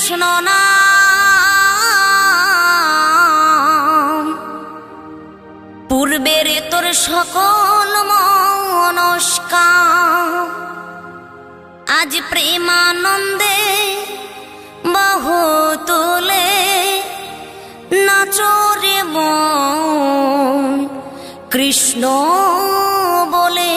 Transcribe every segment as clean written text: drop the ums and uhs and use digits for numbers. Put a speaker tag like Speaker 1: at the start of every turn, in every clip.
Speaker 1: কৃষ্ণ নাম, পূর্বের তোর সকল মনস্কাম, আজ প্রেমানন্দে বাহু তুলে নাচরে মন কৃষ্ণ বলে।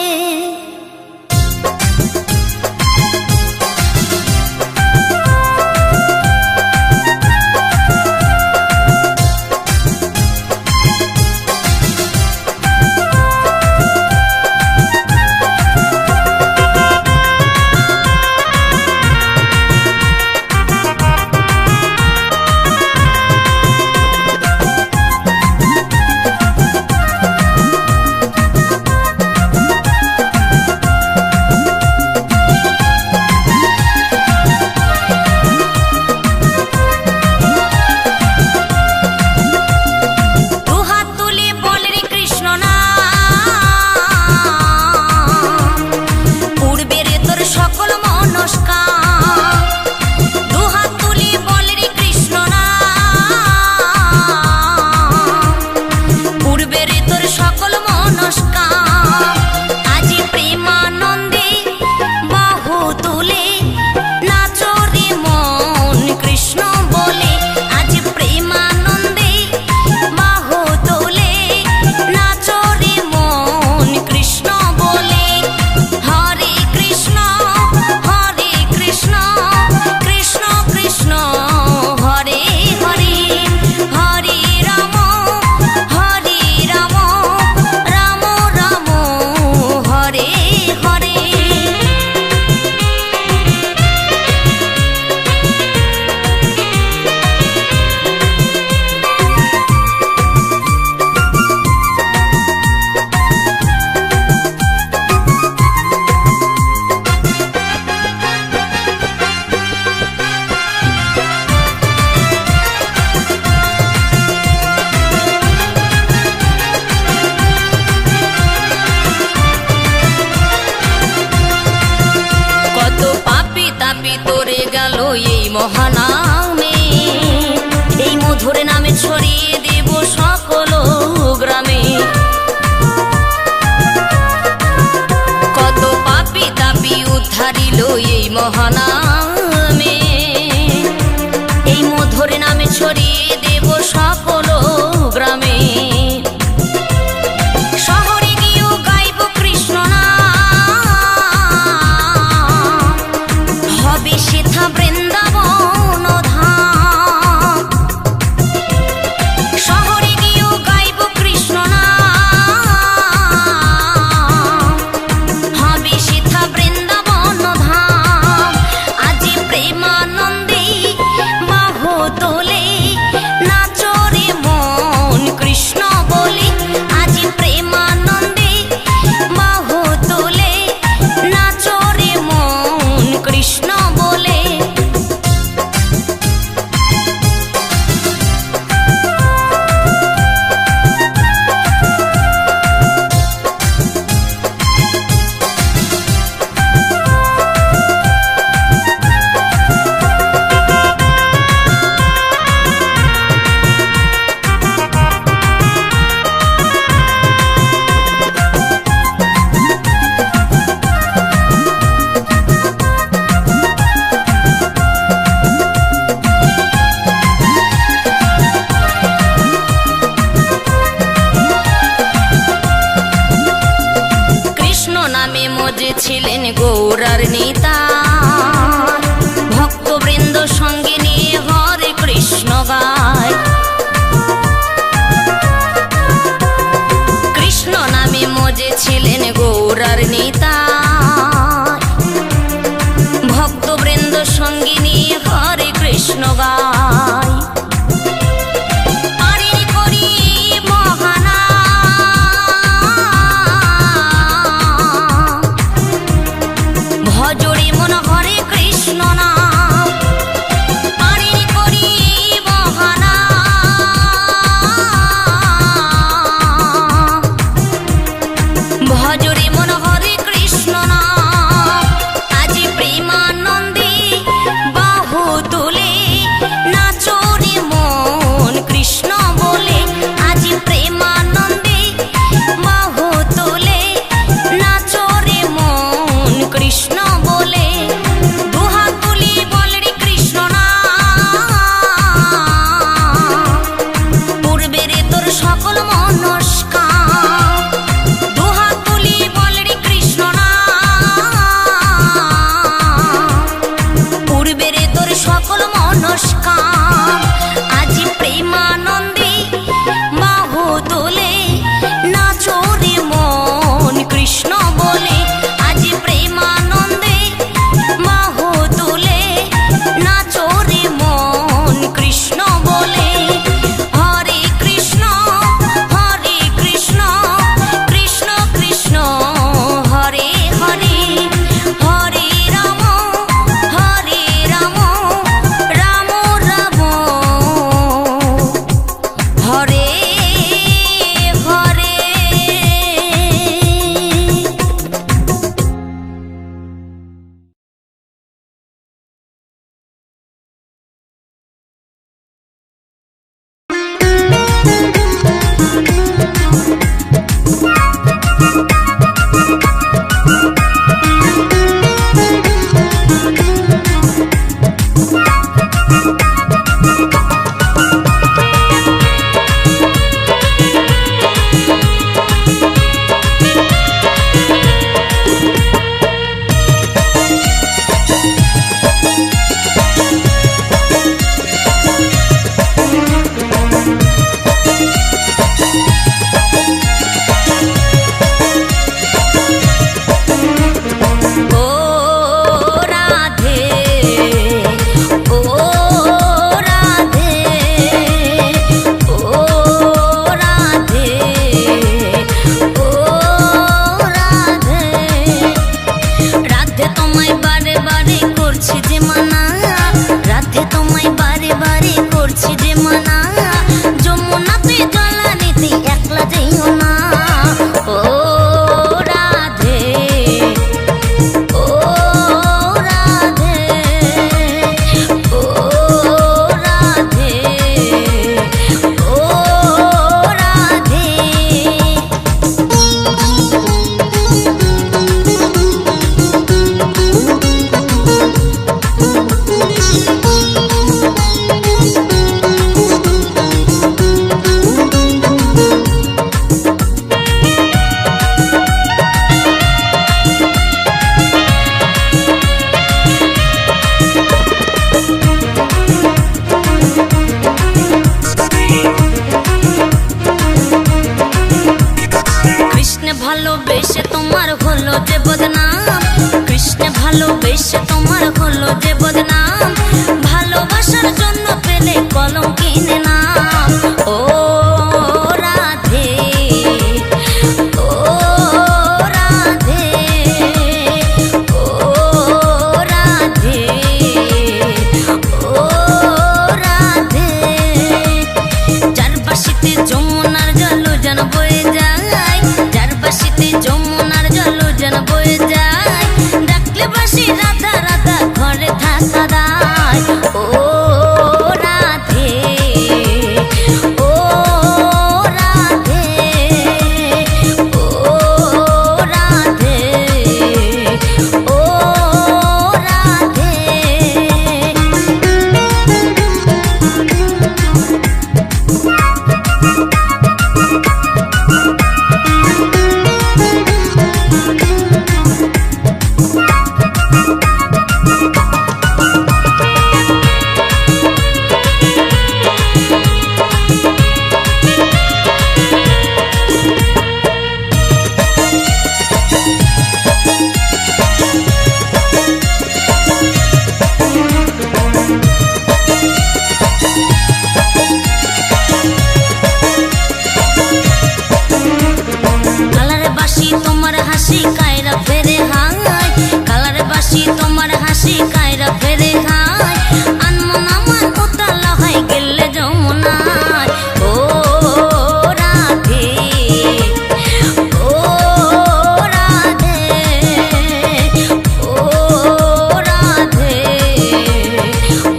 Speaker 1: এই মহানামে, এই মধুর নামে ছড়িয়ে দেব সকল গ্রামে। কত পাপী তাপী উদ্ধারিল এই মহানামে, এই মধুর নামে ছড়িয়ে দেব সকল গ্রামে। শহরে গিয়েও গাইব কৃষ্ণ নাম, হবে সেথা বৃন্দাবন ধাম। শহরে গিয়েও গাইব কৃষ্ণ নাম, হবে সেথা বৃন্দাবন ধাম। আজ প্রেমানন্দে বাহু তোলে নাচরে মন কৃষ্ণ বলে। আজ প্রেমানন্দে বাহু তোলে নাচরে মন কৃষ্ণ বলে। ছিলেন গৌরার নেতা, ভক্তবৃন্দ সঙ্গে নিয়ে হরে কৃষ্ণ গায়। কৃষ্ণ নামে মজে ছিলেন গৌরার নেতা, ভক্তবৃন্দ সঙ্গে নিয়ে হরে কৃষ্ণ গায়। তুলে ভালোবেসে তোমার হলো যে বদনাম, ভালোবাসার জন্য পেলে কলম কিনে নাম। ও রাধে, ও রাধে, ও রাধে, ও রাধে। যার বাঁশিতে যমুনার জল যেন বয়ে যায়, যার বাঁশিতে যমুনার জল যেন বয়ে যায়, ডাকলে বাঁশি রাধা রাধা ঘরে থাকা দায়। ও রাধে, ও রাধে, ও রাধে, ও রাধে। কালারে বাঁশি তোমার হাসি কায়রা ফেরে হায়, কালারে বাঁশি তোমার হাসি কায়রা ফেরে হায়, আনমন আমার উতালা হয় গেলে যমুনায়। ও রাধে, ও রাধে, ও রাধে,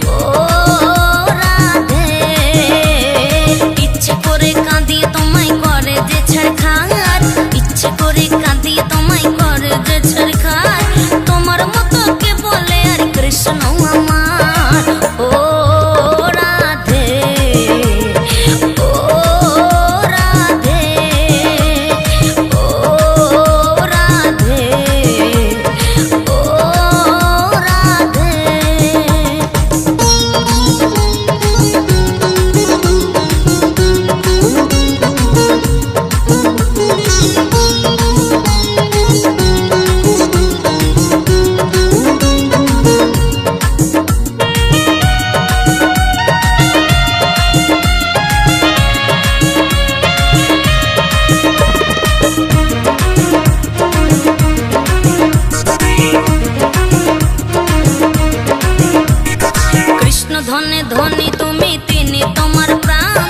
Speaker 1: ও রাধে। ইচ্ছে করে কাঁদিয়ে তোমায় করে যে ছাড়খার, ইচ্ছে করে কাঁদিয়ে তোমায় করে যে ছাড়খার, তোমার মতো কে বলে আর কৃষ্ণ আমার। ও রাধে, ও রাধে, ও রাধে, ও রাধে। কৃষ্ণ ধনে ধনে তুমি তিনি তোমার প্রাণ,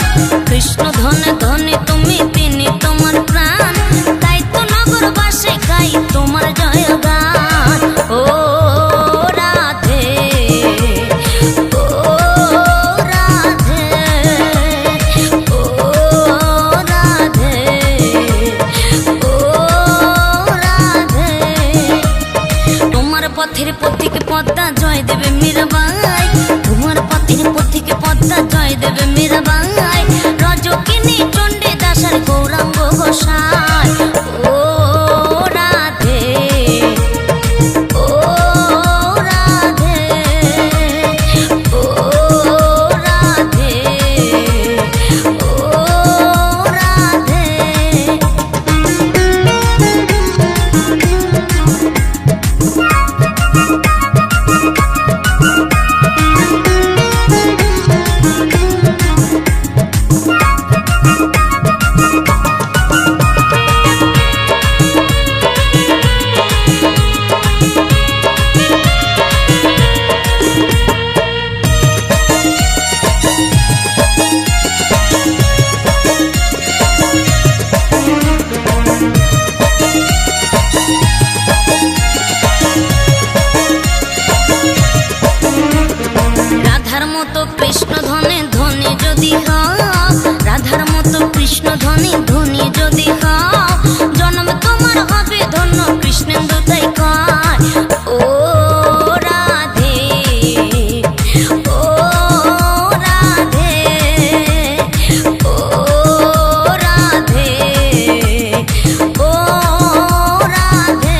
Speaker 1: কৃষ্ণ ধনে ধনে তুমি তিনি তোমার প্রাণ, তাই তো নগরবাসে গাই তোমার জয়গান। ও রাধে, ও রাধে, ও রাধে, ও রাধে। তোমার পথের পথিকে পদ্মা জয় দেবে মীরাবাই, তোমার পথের পথিকে পদ্মা জয় দেবে মীরাবাই, রজকিনী চণ্ডী দাসার গৌরাঙ্গ গোসাই। ও রাধে, ও রাধে, ও রাধে, ও রাধে। রাধার মতো কৃষ্ণ ধনে ধনী যদি হও, রাধার মতো কৃষ্ণ ধনী ধনী যদি হও, জন্ম তোমার হবে ধন্য কৃষ্ণেন্দু তাই কয়। ও রাধে, ও রাধে, ও রাধে, ও রাধে।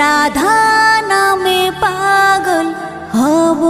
Speaker 1: রাধা নামে পাগল হব।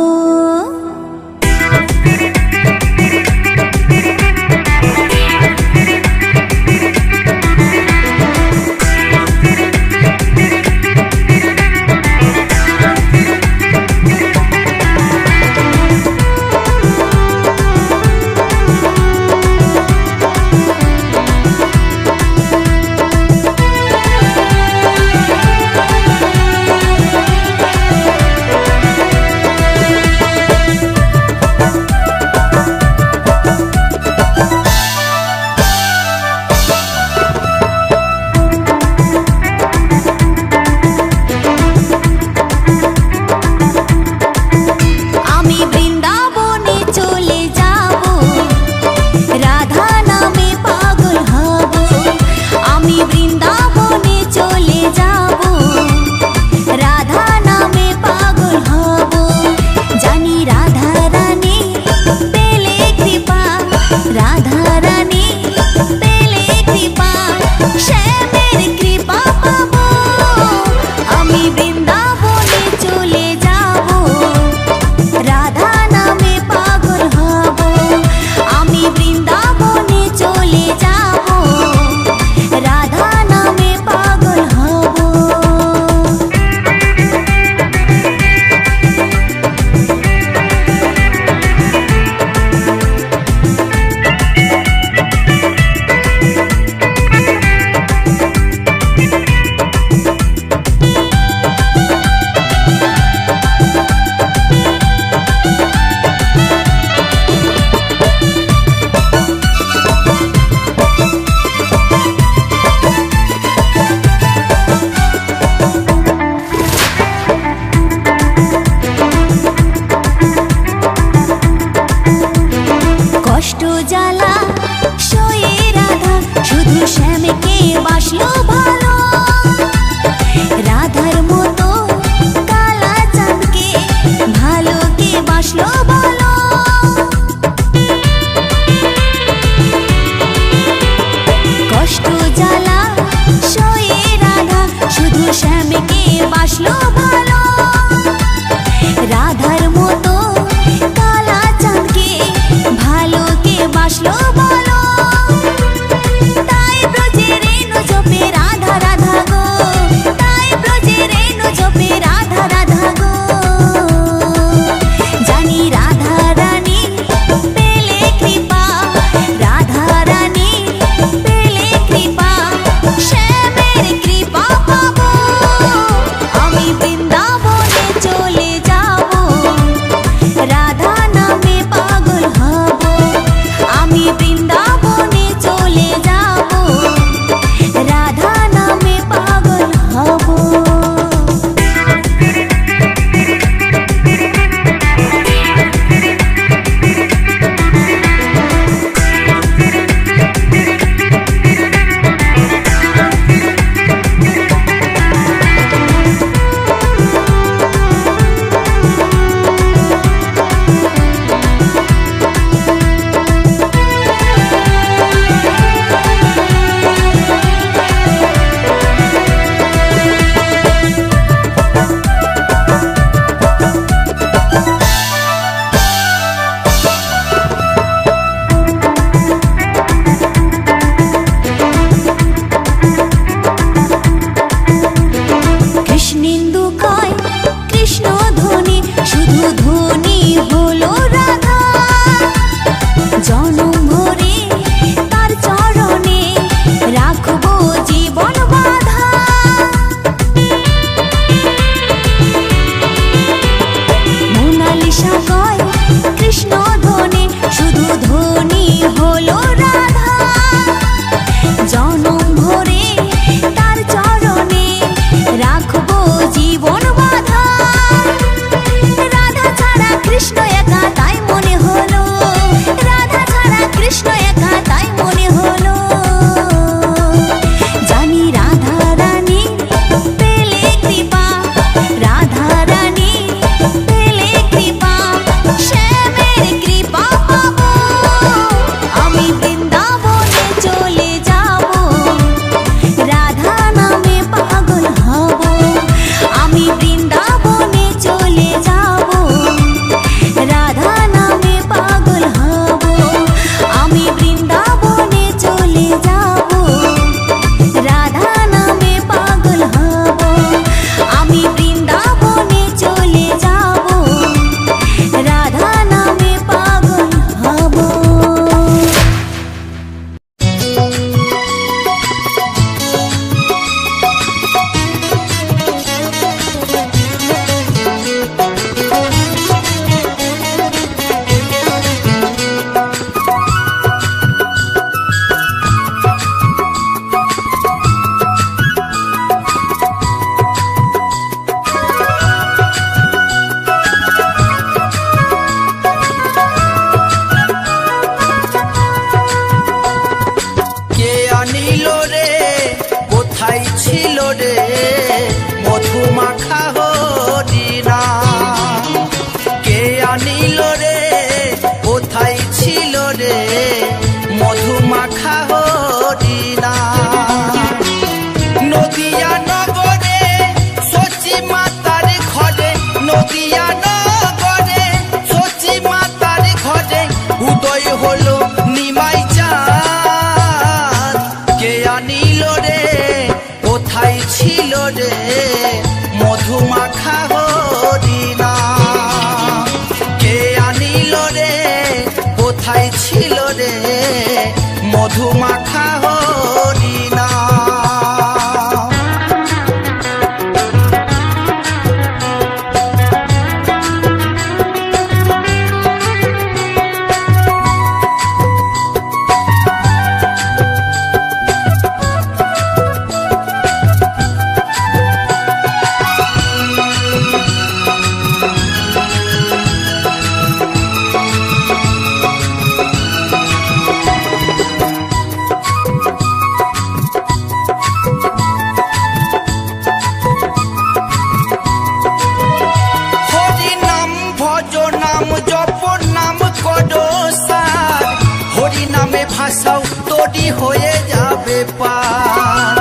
Speaker 2: পার।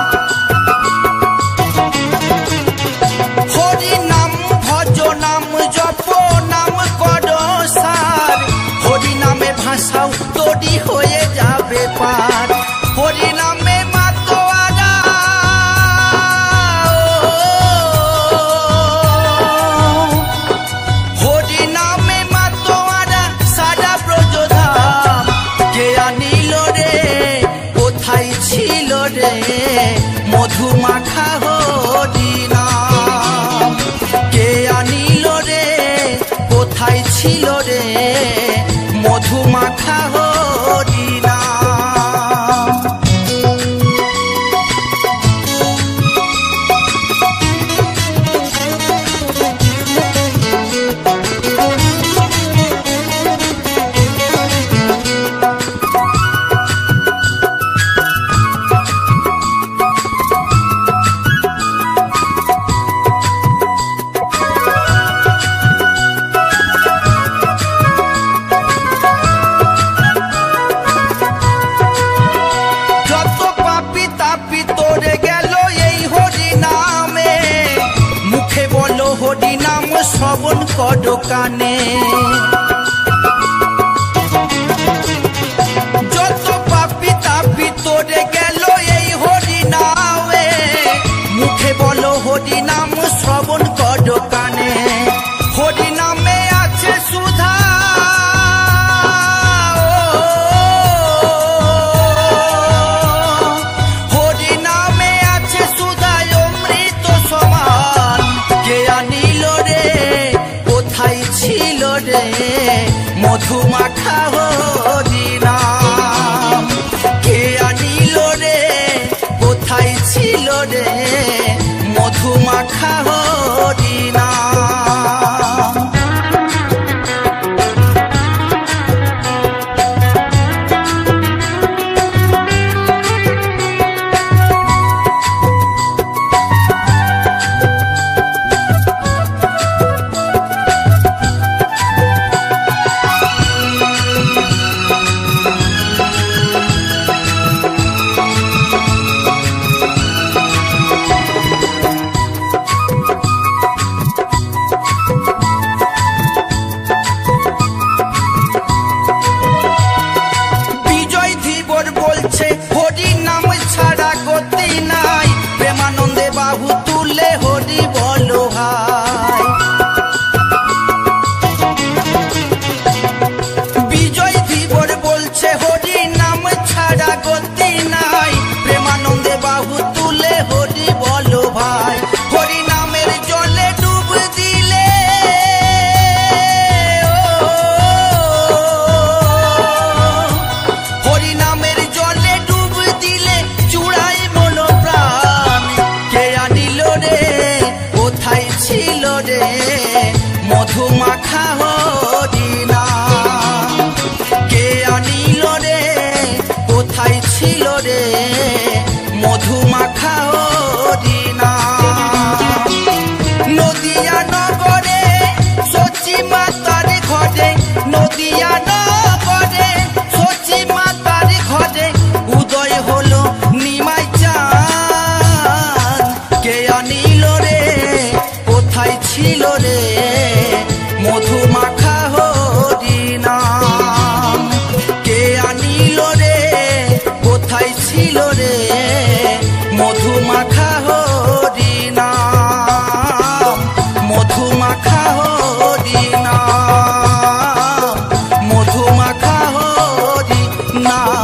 Speaker 2: হরি নাম ভজ নাম জপ নাম কর সার, হরি নামে ভাষাও তোরি হয়ে যাবে পার। হরি নামে মাতোয়ারা হরি নামে মাতোয়ারা সারা ব্রজধাম। কে আনিল রে কোথায় ছিল রে মধু মাখা হরি নাম। কে আনিল রে কোথায় ছিল রে মধু মাখা হরি নাম। যত পাপি তাপি তোরে গেল এই হরি নামে, মুখে বলো হরি নাম শ্রবণ করো কানে। যত পাপি তাপি তোরে গেল এই হরি নামে, মুখে বলো হরি নাম শ্রবণ করো কানে। হরি নামে আছে সুধা হরি নামে আছে সুধায় অমৃত সমান। কে আনিল রে কোথায় ছিল রে মধু মাখা হরি নাম। কে আনিল রে কোথায় ছিল রে মধু মাখা হরি নাম। বিজয় ধীবর বলছে হরি নাম ছাড়া গতি নাই, প্রেমানন্দে বাহু তুলে হরি বলো হায়। বিজয় ধীবর বলছে হরি নাম ছাড়া গতি নাই, প্রেমানন্দে বাহু তুলে হরি বলো ভাই। হরি নামের জলে ডুব দিলে হরি নামের জলে ডুব দিলে চূড়াই মন প্রাণ। কে আনিল রে কোথায় ছিল রে মধু মাখা হরি নাম। কে আনিল রে কোথায় ছিল রে মধু মাখা হরি নাম। নদিয়া নগরে সচি মাতার ঘরে, নদিয়া নগরে সচি মাতার ঘরে উদয় হলো নিমাই চাঁদ। কে আনিল রে কোথায় ছিল রে মধু মাখা হরি নাম। কে আনিল রে কোথায় ছিল রে মধু মাখা হরি নাম। মধু মাখা হরি নাম। মধু মাখা হরি নাম।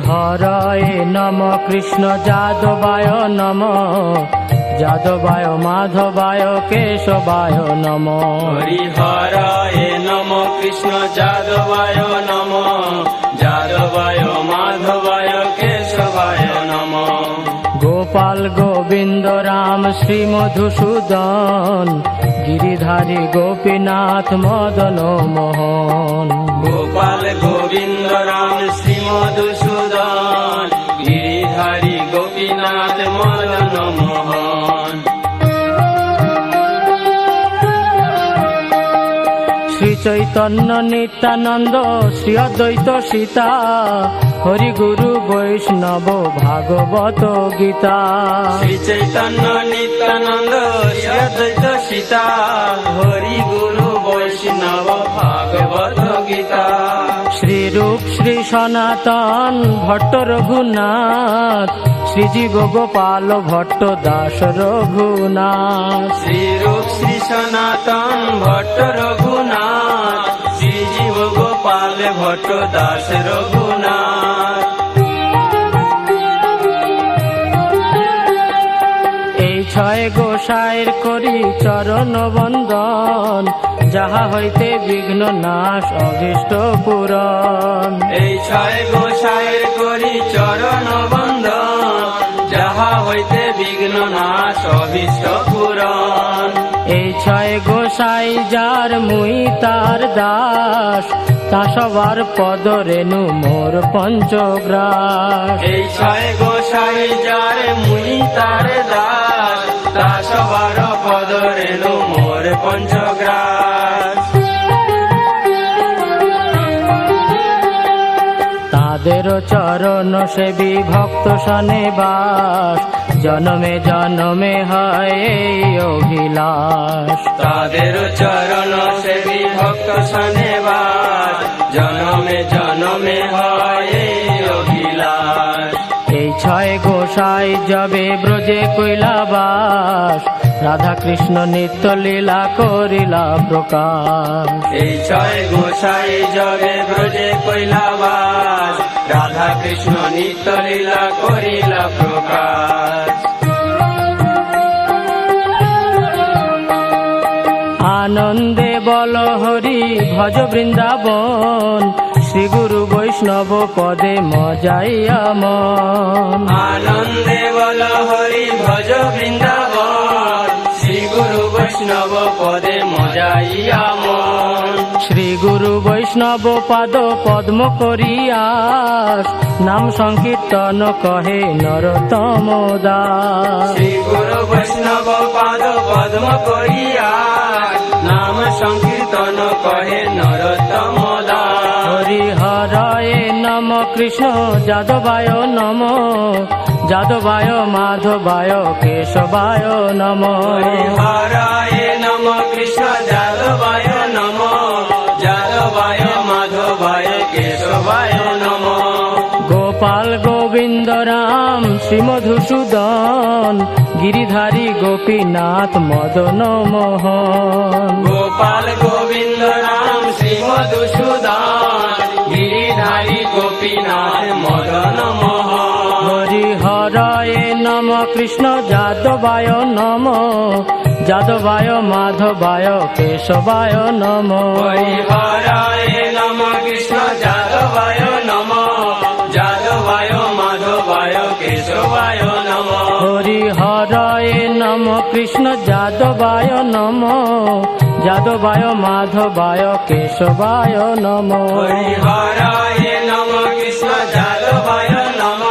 Speaker 3: হরায় নম কৃষ্ণ যাদবায় নম যাদবায় মাধবায় কেশবায় নমঃ।
Speaker 4: হরিহরায় নম কৃষ্ণ যাদবায় নম, যাদবায় মাধবায় কেশবায় নম।
Speaker 3: গোপাল গোবিন্দ রাম শ্রী মধুসূদন, গিরিধারী গোপীনাথ মদন মোহন।
Speaker 4: গোপাল গোবিন্দ রাম শ্রী মধুসূদন, গিরিধারী গোপীনাথ মদন মোহন।
Speaker 3: শ্রী চৈতন্য নিত্যানন্দ শ্রী অদ্বৈত সীতা, হরি গুরু বৈষ্ণব ভাগবত গীতা।
Speaker 4: শ্রী চৈতন্য নিত্যানন্দ শ্রী অদ্বৈত সীতা, হরি গুরু বৈষ্ণব ভাগবত গীতা।
Speaker 3: শ্রী রূপ শ্রী সনাতন ভট্ট রঘুনাথ, শ্রীজীব গোপাল ভট্ট দাস রঘুনাথ।
Speaker 4: শ্রী রূপ শ্রী সনাতন ভট্ট রঘুনাথ, শ্রীজীব গোপাল ভট্ট দাস রঘুনাথ।
Speaker 3: এই ছয় গোসাইর করি চরণ বন্দন, যাহা হইতে বিঘ্ন নাশ অভীষ্ট পূরণ।
Speaker 4: এই ছয় গোসাইয়ের করি চরণ বন্দন, যাহা হইতে বিঘ্ন নাশ অভীষ্ট পূরণ।
Speaker 3: এই ছয় গোসাই যার মুই তার দাস, তা সবার পদ রেণু মোর পঞ্চগ্রাস।
Speaker 4: এই ছয় গোসাই যার মুনি তার দাস, তা সবার পদ রেণু মোর পঞ্চগ্রাস।
Speaker 3: তাদের চরণ সেবী ভক্ত সনে বাস, জনমে জনমে হয় এই অভিলাষ।
Speaker 4: তাদের চরণ সেবী ভক্ত সনেবাস, জনমে জনমে হয় এই অভিলাষ।
Speaker 3: এই ছয় গোসাই যাবে ব্রজে কৈলাবাস, রাধা কৃষ্ণ নিত্য লীলা করিলা প্রকাশ।
Speaker 4: এই ছয় গোসাই জবে ব্রজে কৈলাবাস, রাধা কৃষ্ণ নিত্য লীলা করিলা প্রকাশ।
Speaker 3: আনন্দে বল হরি ভজ বৃন্দাবন, শ্রী গুরু বৈষ্ণব পদে মজাইয়া মন।
Speaker 4: আনন্দে বল হরি ভজ বৃন্দাবন, শ্রী গুরু বৈষ্ণব পদে মজাইয়া মন।
Speaker 3: শ্রী গুরু বৈষ্ণব পাদ পদ্ম করিয়াস, নাম সংকীর্তন কহে নরোত্তম দাস।
Speaker 4: শ্রী গুরু বৈষ্ণব পাদ পদ্ম করিয়া, নাম সংকীর্তন কহে নরোত্তম দাস।
Speaker 3: হরি হরায় নম কৃষ্ণ যাদবায় নম, যাদবায় মাধবায় কেশবায় নম।
Speaker 4: হরায় নম কৃষ্ণ যাদবায় নম, যাদবায় মাধবায় কেশবায় নম।
Speaker 3: গোপাল গোবিন্দ রাম শ্রী মধুসূদন, গিরিধারী গোপীনাথ মদন মোহন।
Speaker 4: গোপাল গোবিন্দ রাম শ্রী মধুসূদন, গিরিধারী গোপীনাথ মদন মোহন।
Speaker 3: হরি হরায় নম কৃষ্ণ যাদবায় নম, যাদবায় মাধবায় কেশবায় নম।
Speaker 4: হরিহরায় নম কৃষ্ণ যাদবায় নম, যাদবায় মাধবায় কেশবায় নম।
Speaker 3: হরি হরায় নম কৃষ্ণ যাদবায় নম, যাদবায় মাধবায় কেশবায় নম।
Speaker 4: হরিহরায় নম কৃষ্ণ যাদবায় নম,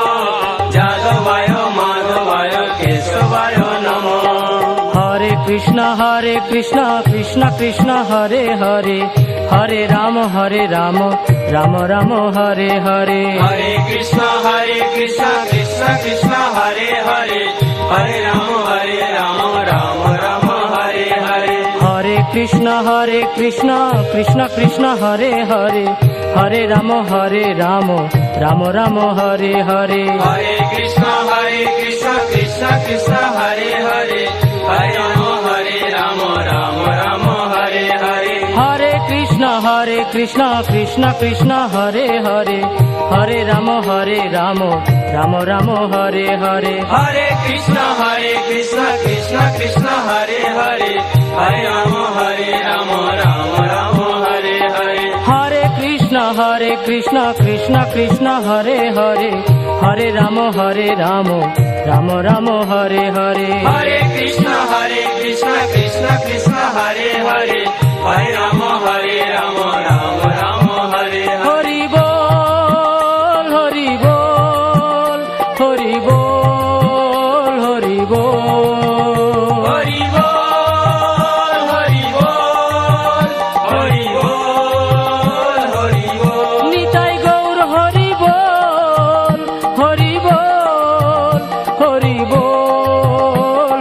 Speaker 4: যাদবায় মাধবায় কেশবায় নম।
Speaker 3: হরে কৃষ্ণ কৃষ্ণ কৃষ্ণ হরে হরে, হরে রাম রাম রাম হরে হরে।
Speaker 4: হরে কৃষ্ণ কৃষ্ণ কৃষ্ণ হরে হরে, হরে রাম রাম রাম হরে হরে।
Speaker 3: হরে কৃষ্ণ কৃষ্ণ কৃষ্ণ হরে হরে, হরে রাম রাম রাম হরে হরে।
Speaker 4: হরে কৃষ্ণ কৃষ্ণ কৃষ্ণ হরে হরে, হরে রাম রাম রাম হরে হরে।
Speaker 3: হরে কৃষ্ণ কৃষ্ণ কৃষ্ণ হরে হরে, হরে রাম রাম রাম হরে হরে।
Speaker 4: হরে কৃষ্ণ কৃষ্ণ কৃষ্ণ কৃষ্ণ হরে হরে হরে রাম রাম রাম হরে হরে
Speaker 3: হরে কৃষ্ণ কৃষ্ণ কৃষ্ণ হরে হরে হরে রাম রাম রাম হরে হরে
Speaker 4: হরে কৃষ্ণ কৃষ্ণ কৃষ্ণ হরে হরে হরে রাম রাম রাম হরে হরে
Speaker 3: হরি বল হরি বল হরি বল হরি বল
Speaker 4: হরি বল হরি বল হরি বল হরি বল
Speaker 3: নিতাই গৌর হরি বল হরি বল হরি বল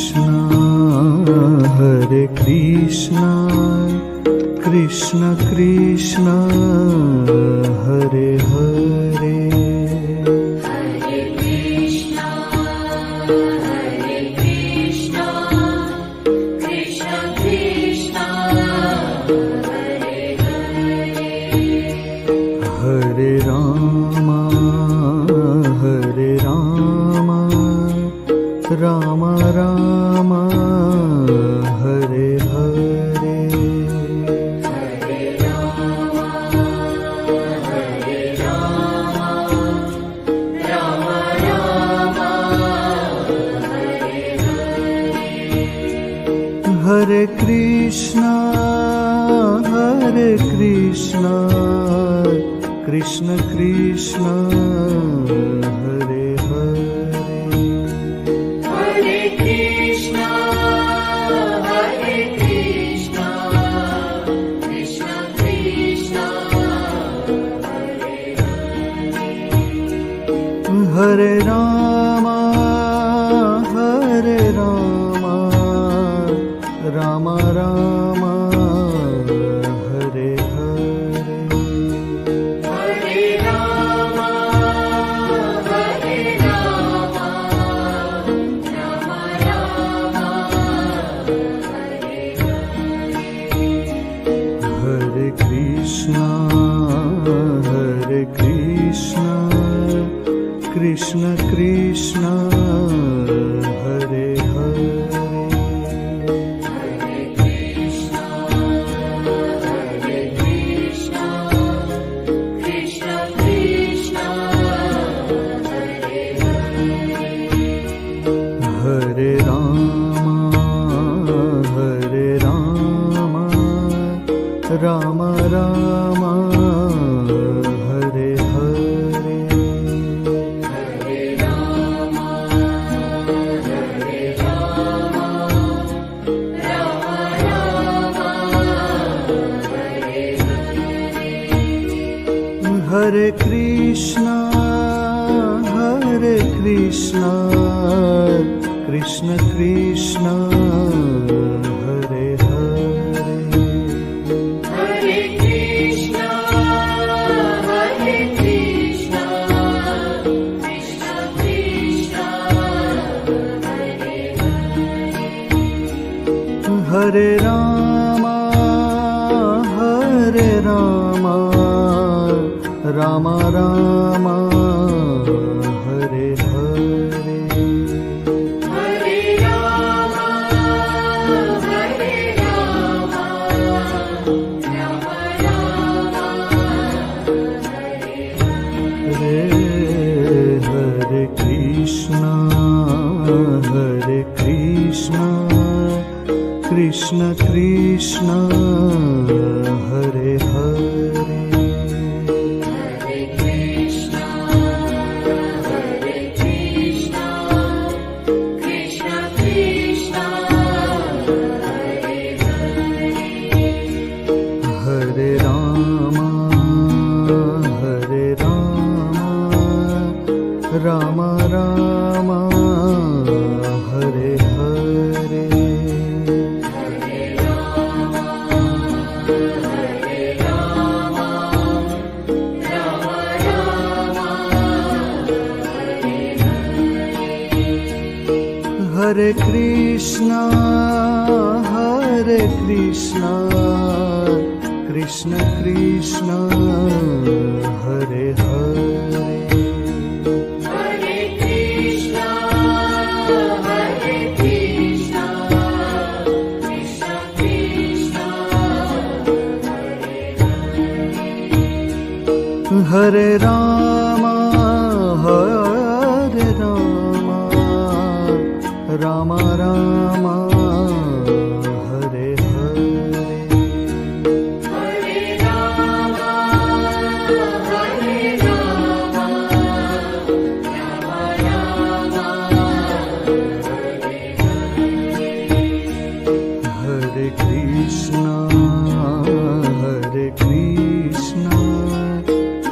Speaker 5: Krishna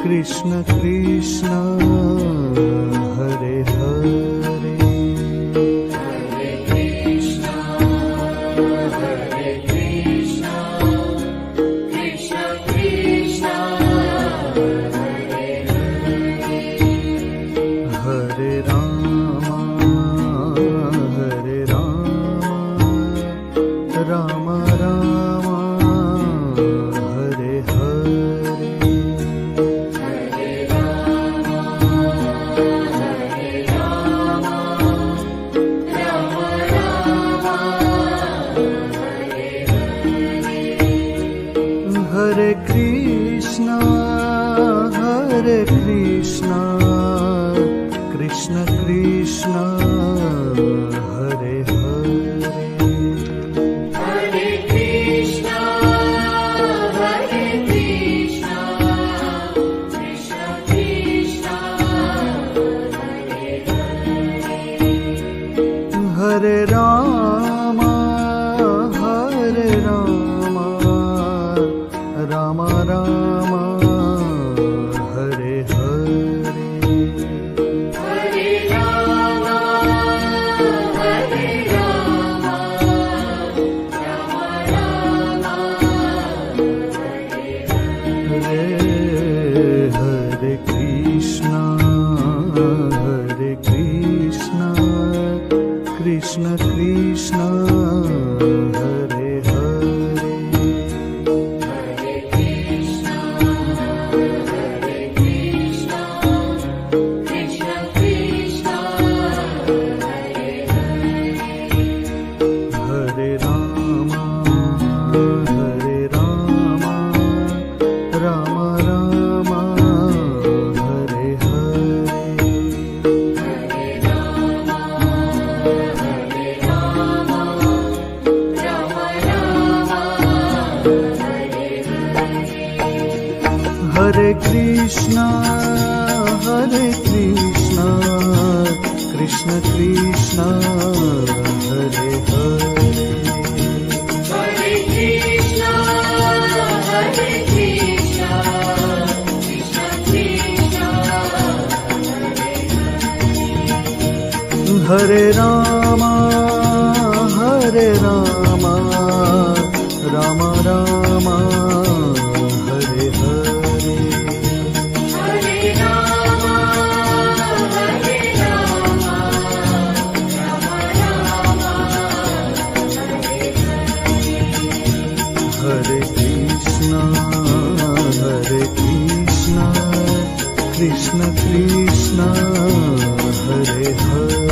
Speaker 5: Krishna Hare Krishna, Krishna Krishna, Hare Hare.
Speaker 6: Hare Krishna, Krishna Krishna, Hare Hare.
Speaker 5: Hare Rama, Rama Rama, Hare Hare.
Speaker 6: Hare Rama, Rama Rama, Hare
Speaker 5: Hare Krishna, Krishna Krishna, Hare Hare.
Speaker 6: Hare Krishna, Krishna Krishna, Hare Hare.
Speaker 5: Hare Rama, Rama Rama, Hare Hare. Hare Krishna, Krishna Krishna, Hare Hare.
Speaker 6: Hare Krishna, Krishna Krishna,
Speaker 5: Hare Rama, Rama Rama, Hare Hare.
Speaker 6: Hare Rama,
Speaker 5: Hare Krishna, Krishna Krishna, Hare Hare.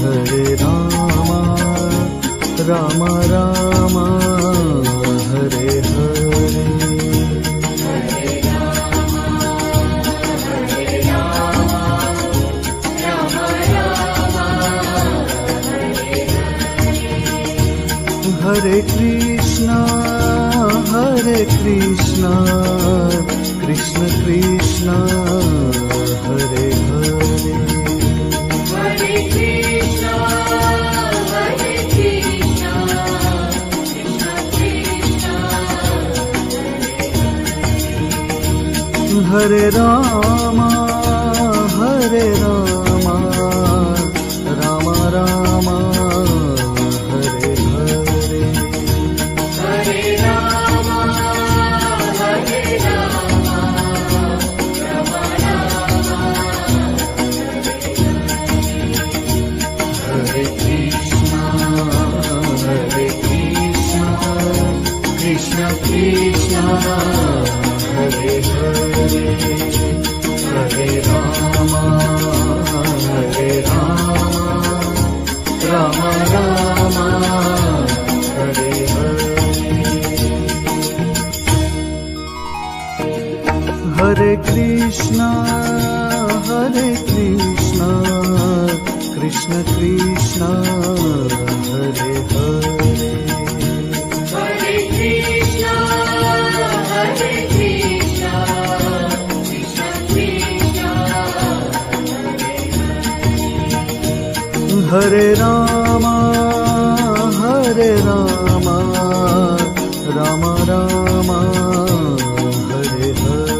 Speaker 5: Hare Rama, Rama Rama, Hare Hare. Hare Krishna, Krishna Krishna, Hare Hare.
Speaker 6: Hare Krishna, Krishna Krishna,
Speaker 5: Hare Rama, Rama Rama, Hare Hare.
Speaker 6: Hare Rama, Rama Rama,
Speaker 5: Hare Krishna, Krishna Krishna, Hare Hare. Hare Rama, Rama Rama, Hare Hare. Hare Krishna, Krishna Krishna, Hare Hare.
Speaker 6: Hare Krishna, Krishna Krishna,
Speaker 5: Hare Rama, Rama Rama, Hare Hare.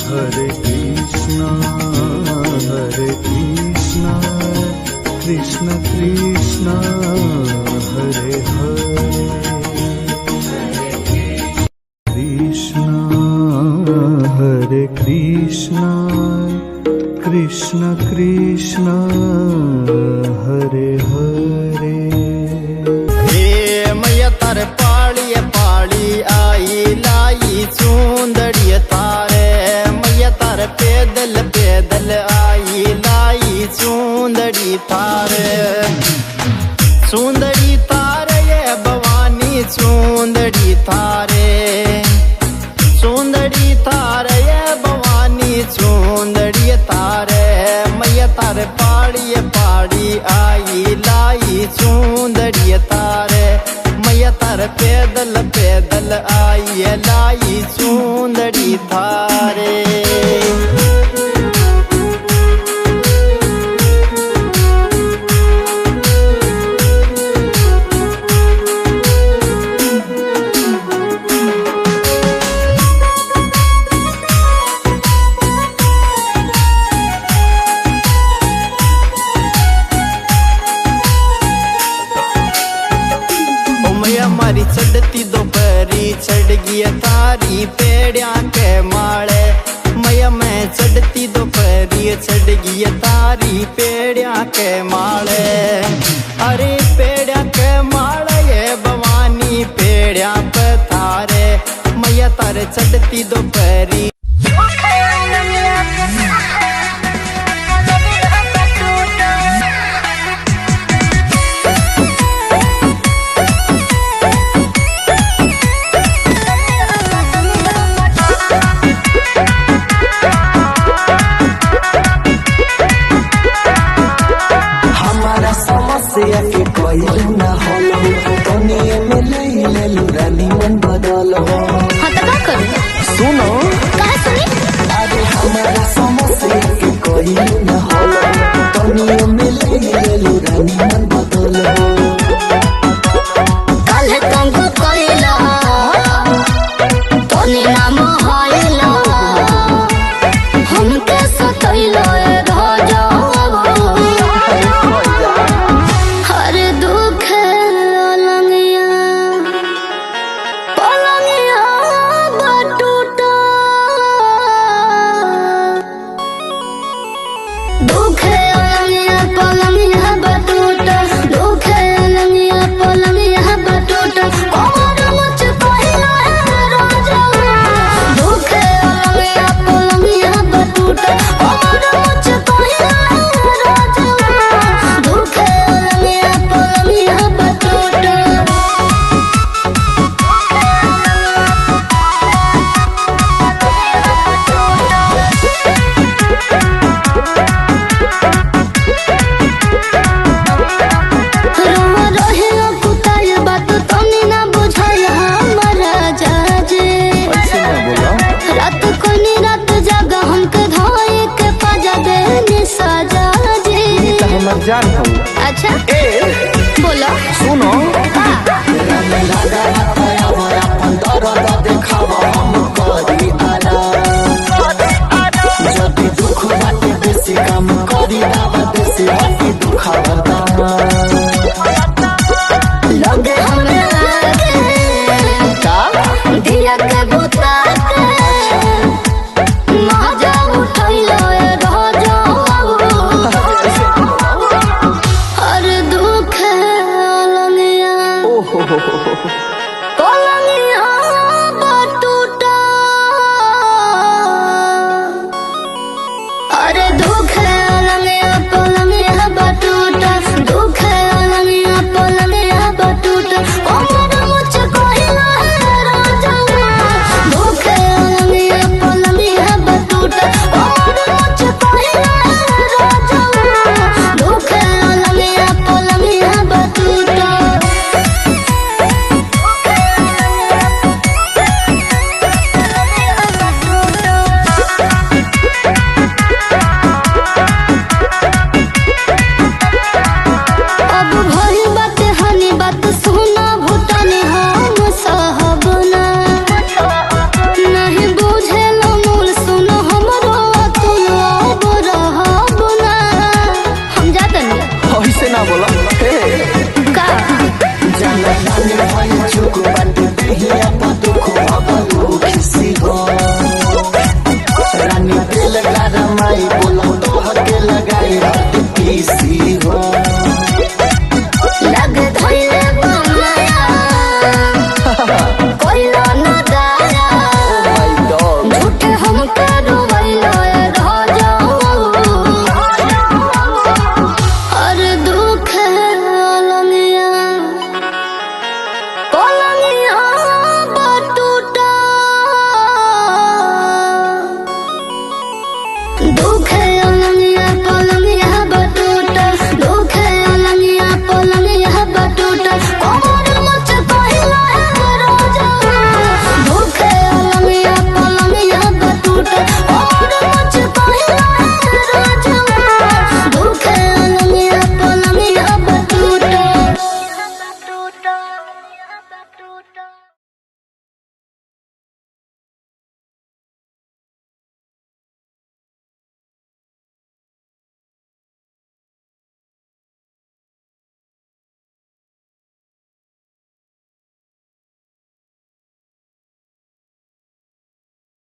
Speaker 6: Hare Rama,
Speaker 5: Hare Krishna, Krishna Krishna, Hare Hare. Krishna, Hare Krishna, Krishna Krishna Hare Hare.
Speaker 7: हे मैया तार पाड़ी पाड़ी आई लाई सुंदड़ी तारे, मैया तार पैदल पैदल आई लाई सुंदड़ी तारे। सुंदड़ी तारे ये भवानी सुंदड़ी तारे, सुंदड़ी तारे ये भवानी सुंदड़ी तारे। मैया तार पाड़ी पाड़ी आई लाई सुंदड़ी तारे, मैया तार पैदल पैदल आई लाई सुंदड़ी तारे। हमारी चढ़ती दोपहरी चढ़ गई तारी पेड़िया के माले। मैया मैं चढ़ती दोपहरी चढ़ गई तारी पेड़िया के माले। अरे पेड़िया के माले ये भवानी पेड़िया पे तारे, मैया तारे चढ़ती दोपहरी।
Speaker 8: के कोई न होलो तोनिए में ले ले रानी मन बदलो।
Speaker 1: हाँ तो क्या करूँ?
Speaker 8: सुनो
Speaker 1: कहाँ सुनी?
Speaker 8: अरे हमारा समस्या के कोई न होलो तोनिए में ले ले रानी मन बदलो।
Speaker 1: कल तुमको कोई ना तोनी ना